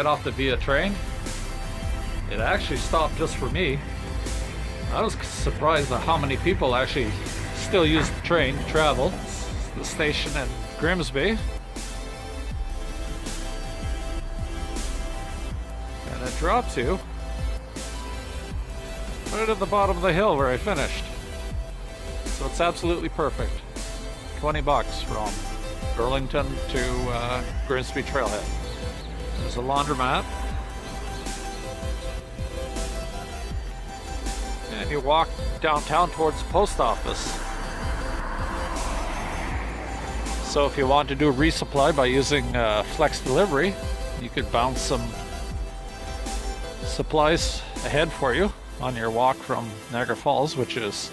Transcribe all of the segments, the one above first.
got off the Via train. It actually stopped just for me. I was surprised at how many people actually still use the train to travel. It's the station in Grimsby. And it drops you right at the bottom of the hill where I finished. So it's absolutely perfect. $20 from Burlington to Grimsby Trailhead. There's a laundromat. And you walk downtown towards the post office. So if you want to do a resupply by using Flex Delivery, you could bounce some supplies ahead for you on your walk from Niagara Falls, which is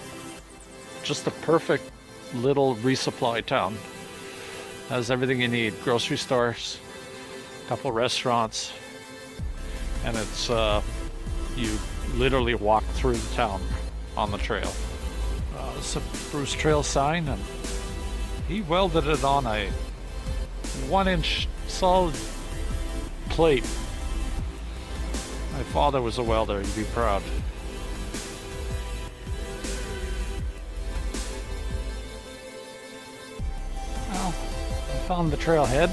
just a perfect little resupply town. Has everything you need: grocery stores, a couple restaurants, and it's you literally walk through the town on the trail. It's a Bruce Trail sign, and he welded it on a 1-inch solid plate. My father was a welder, he'd be proud. Well, I found the trailhead,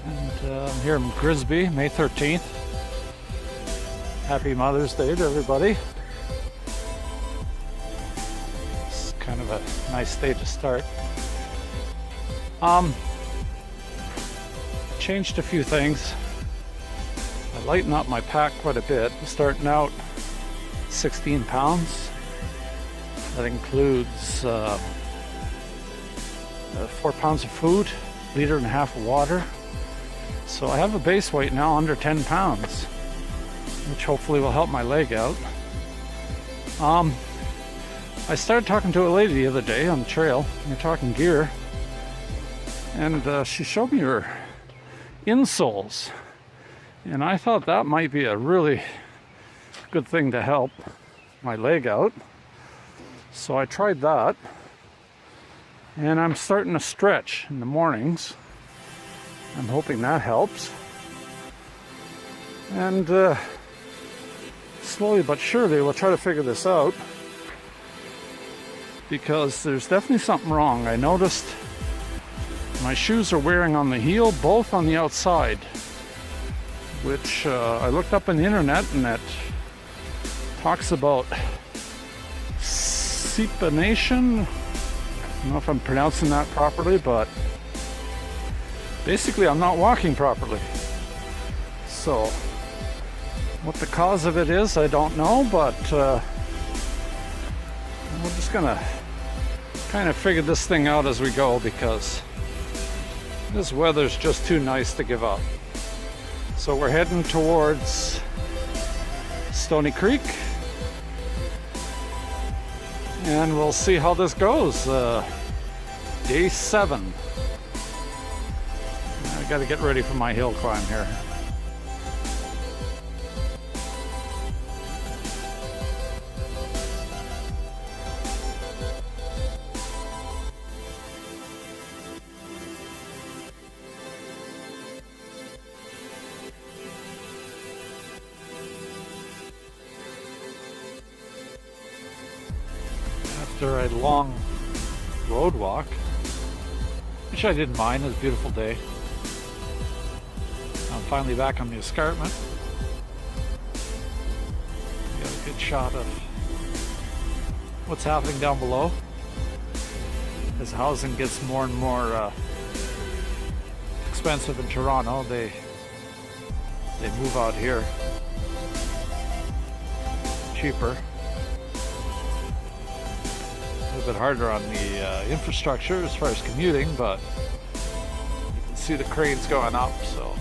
and I'm here in Grimsby, May 13th. Happy Mother's Day to everybody. It's kind of a nice day to start. Changed a few things. I lightened up my pack quite a bit. I'm starting out 16 pounds. That includes 4 pounds of food, 1.5 liters of water. So I have a base weight now under 10 pounds, which hopefully will help my leg out. I started talking to a lady the other day on the trail. We were talking gear, and she showed me her insoles, and I thought that might be a really good thing to help my leg out. So I tried that, and I'm starting to stretch in the mornings. I'm hoping that helps. And slowly but surely we'll try to figure this out, because there's definitely something wrong. I noticed my shoes are wearing on the heel, both on the outside, which I looked up on the internet, and that talks about supination. I don't know if I'm pronouncing that properly, but basically I'm not walking properly. So what the cause of it is, I don't know, but we're just gonna kind of figure this thing out as we go, because this weather's just too nice to give up. So we're heading towards Stony Creek, and we'll see how this goes. Day 7. I gotta get ready for my hill climb here. After a long road walk, which I didn't mind, it was a beautiful day. I'm finally back on the escarpment. Got a good shot of what's happening down below. As housing gets more and more expensive in Toronto, they move out here cheaper. A little bit harder on the infrastructure as far as commuting, but you can see the cranes going up, so.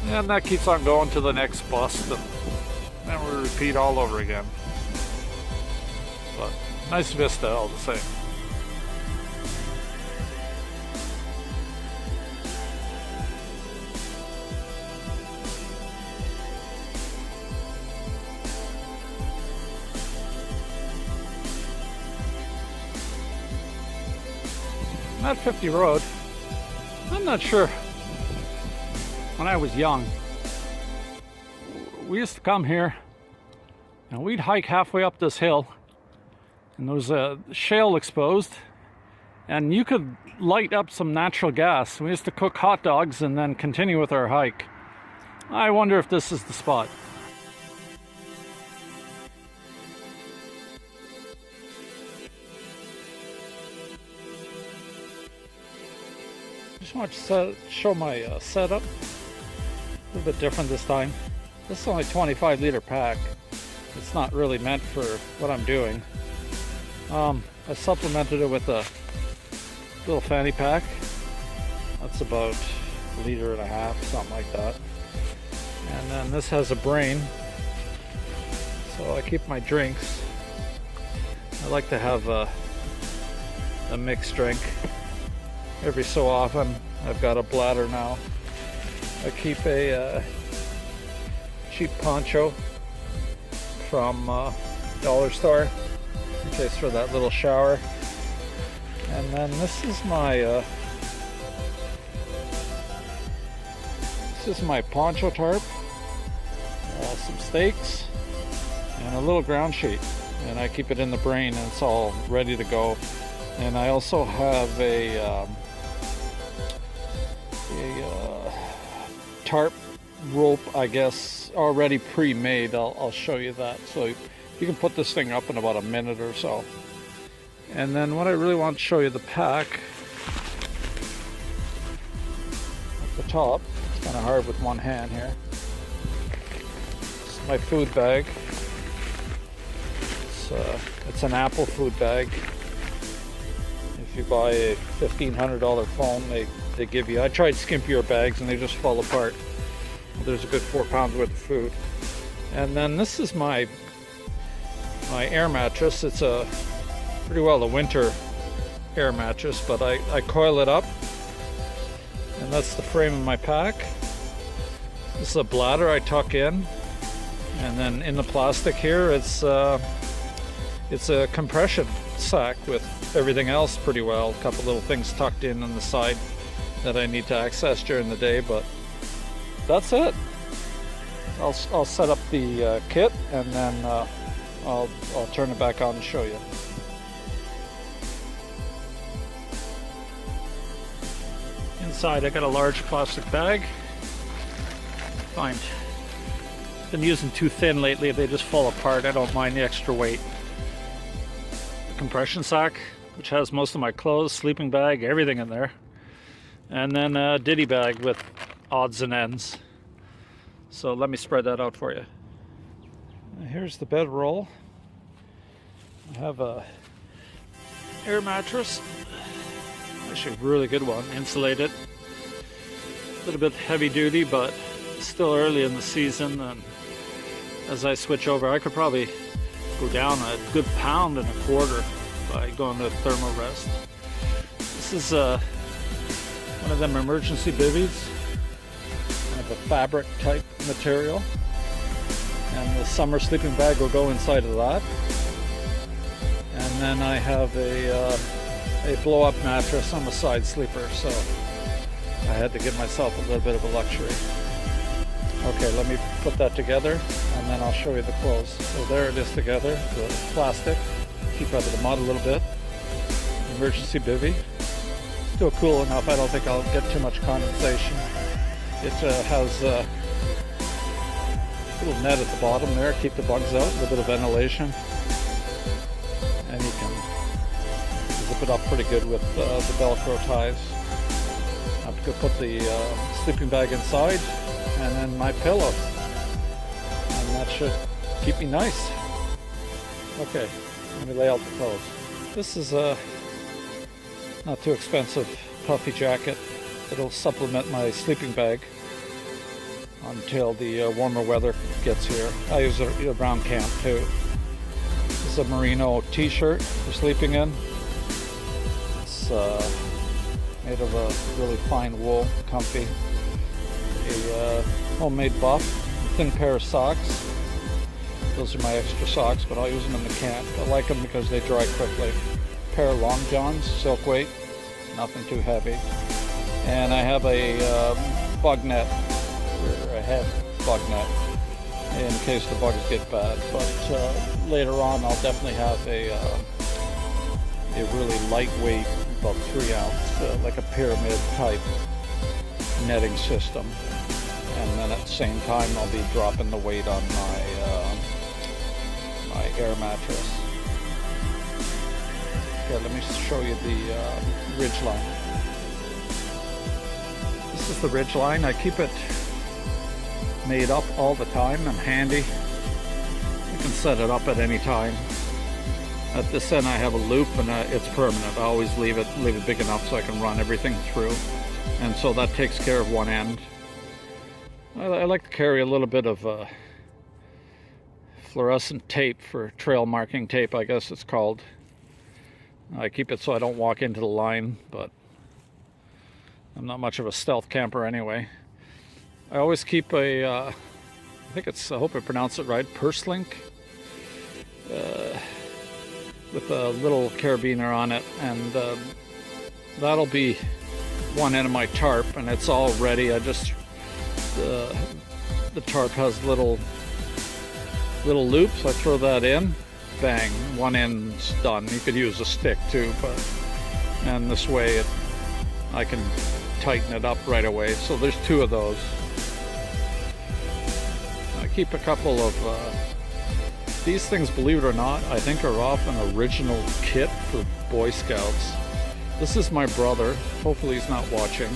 And that keeps on going to the next bust, and then we repeat all over again. But nice vista all the same. Not 50 road. I'm not sure. When I was young, we used to come here and we'd hike halfway up this hill, and there was a shale exposed, and you could light up some natural gas. We used to cook hot dogs and then continue with our hike. I wonder if this is the spot. Just want to show my setup. A little bit different this time. This is only a 25-liter pack. It's not really meant for what I'm doing. I supplemented it with a little fanny pack. That's about a liter and a half, something like that. And then this has a brain, so I keep my drinks. I like to have a mixed drink. Every so often, I've got a bladder now. I keep a cheap poncho from dollar store in case for that little shower. And then this is my poncho tarp, some steaks, and a little ground sheet. And I keep it in the brain, and it's all ready to go. And I also have a tarp rope, I guess, already pre-made. I'll show you that. So you can put this thing up in about a minute or so. And then what I really want to show you, the pack at the top. It's kind of hard with one hand here. It's my food bag. It's an Apple food bag. If you buy a $1,500 phone, they give you. I tried skimpier bags and they just fall apart. There's a good 4 pounds worth of food. And then this is my air mattress. It's pretty well a winter air mattress, but I coil it up, and that's the frame of my pack. This is a bladder I tuck in, and then in the plastic here it's a compression sack with everything else pretty well. A couple little things tucked in on the side that I need to access during the day, but that's it. I'll set up the kit, and then I'll turn it back on and show you. Inside I got a large plastic bag. Been using too thin lately, they just fall apart. I don't mind the extra weight. A compression sack, which has most of my clothes, sleeping bag, everything in there. And then a ditty bag with odds and ends. So let me spread that out for you. Here's the bedroll. I have a air mattress. Actually a really good one, insulated. A little bit heavy duty, but still early in the season, and as I switch over, I could probably go down a good 1.25 pounds by going to thermal rest. This is one of them emergency bivvies. I have a fabric type material, and the summer sleeping bag will go inside of that. And then I have a blow-up mattress. I'm a side sleeper, so I had to give myself a little bit of a luxury. Okay, let me put that together, and then I'll show you the clothes. So there it is together, the plastic. Keep out of the mud a little bit. Emergency bivvy. Still cool enough. I don't think I'll get too much condensation. It has a little net at the bottom there, keep the bugs out, a little bit of ventilation. And you can zip it up pretty good with the Velcro ties. I have to go put the sleeping bag inside, and then my pillow. And that should keep me nice. Okay, let me lay out the clothes. This is a not too expensive puffy jacket. It'll supplement my sleeping bag until the warmer weather gets here. I use it around camp too. This is a merino t-shirt for sleeping in. It's made of a really fine wool, comfy. A homemade buff, a thin pair of socks. Those are my extra socks, but I'll use them in the camp. I like them because they dry quickly. A pair of long johns, silk weight, nothing too heavy. And I have a bug net, or a head bug net, in case the bugs get bad. But later on I'll definitely have a really lightweight, about 3 ounce, like a pyramid type netting system. And then at the same time I'll be dropping the weight on my air mattress. Okay, let me show you the ridge line. This is the ridge line. I keep it made up all the time and handy. You can set it up at any time. At this end I have a loop, and it's permanent. I always leave it big enough so I can run everything through, and so that takes care of one end. I like to carry a little bit of fluorescent tape, for trail marking tape, I guess it's called. I keep it so I don't walk into the line, but I'm not much of a stealth camper anyway. I always keep a, I hope I pronounce it right, purslink, with a little carabiner on it, and that'll be one end of my tarp, and it's all ready. I just, the tarp has little loops. I throw that in, bang, one end's done. You could use a stick too, and this way I can tighten it up right away. So there's 2 of those. I keep a couple of these things, believe it or not, I think are off an original kit for Boy Scouts. This is my brother. Hopefully he's not watching.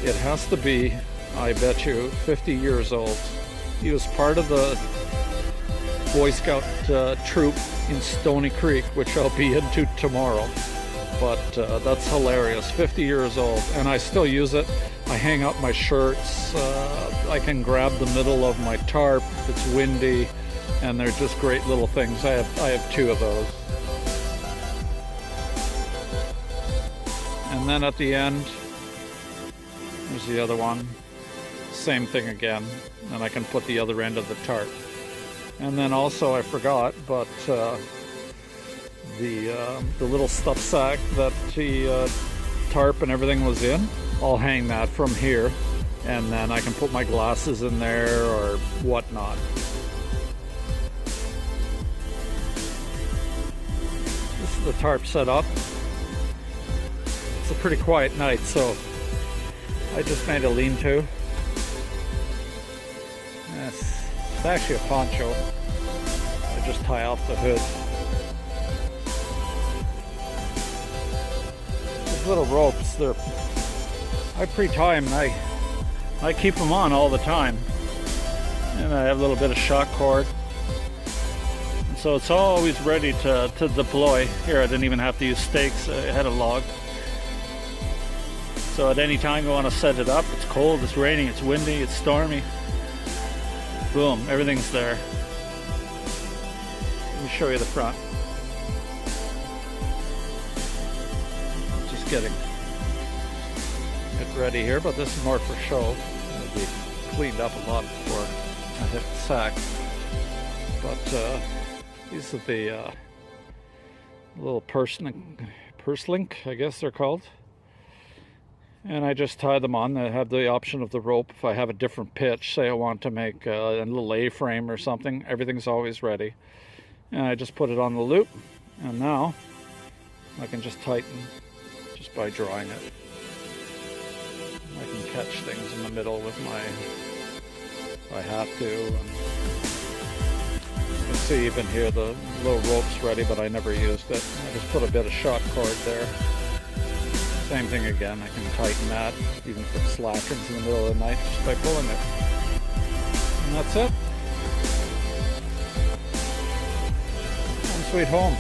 It has to be, I bet you, 50 years old. He was part of the Boy Scout troop in Stony Creek, which I'll be into tomorrow. But that's hilarious. 50 years old, and I still use it. I hang up my shirts. I can grab the middle of my tarp if it's windy, and they're just great little things. I have 2 of those. And then at the end, there's the other one. Same thing again, and I can put the other end of the tarp. And then also, I forgot, but the little stuff sack that the tarp and everything was in, I'll hang that from here, and then I can put my glasses in there or whatnot. This is the tarp set up. It's a pretty quiet night, so I just made a lean-to. It's actually a poncho. I just tie off the hood. These little ropes, I pre-tie them, and I keep them on all the time. And I have a little bit of shock cord. And so it's always ready to deploy. Here, I didn't even have to use stakes. I had a log. So at any time you want to set it up, it's cold, it's raining, it's windy, it's stormy. Boom, everything's there. Let me show you the front. Just getting it ready here, but this is more for show. It'll be cleaned up a lot before I hit the sack. But these are the little purslink, I guess they're called. And I just tie them on. I have the option of the rope if I have a different pitch. Say I want to make a little A-frame or something. Everything's always ready. And I just put it on the loop. And now I can just tighten just by drawing it. I can catch things in the middle with if I have to. And you can see even here the little rope's ready, but I never used it. I just put a bit of shock cord there. Same thing again, I can tighten that, even if it slackens in the middle of the night, just by pulling it. And that's it. Home sweet home.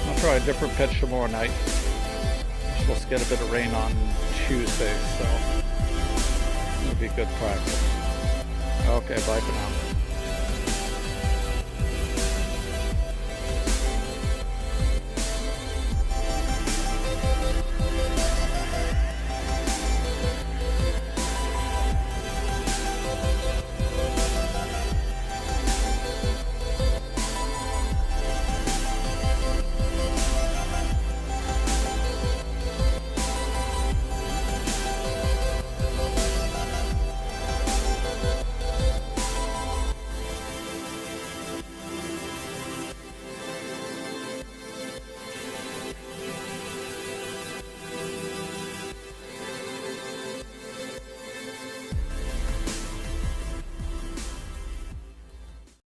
I'll try a different pitch tomorrow night. We're supposed to get a bit of rain on Tuesday, so it'll be good practice. Okay, bye for now.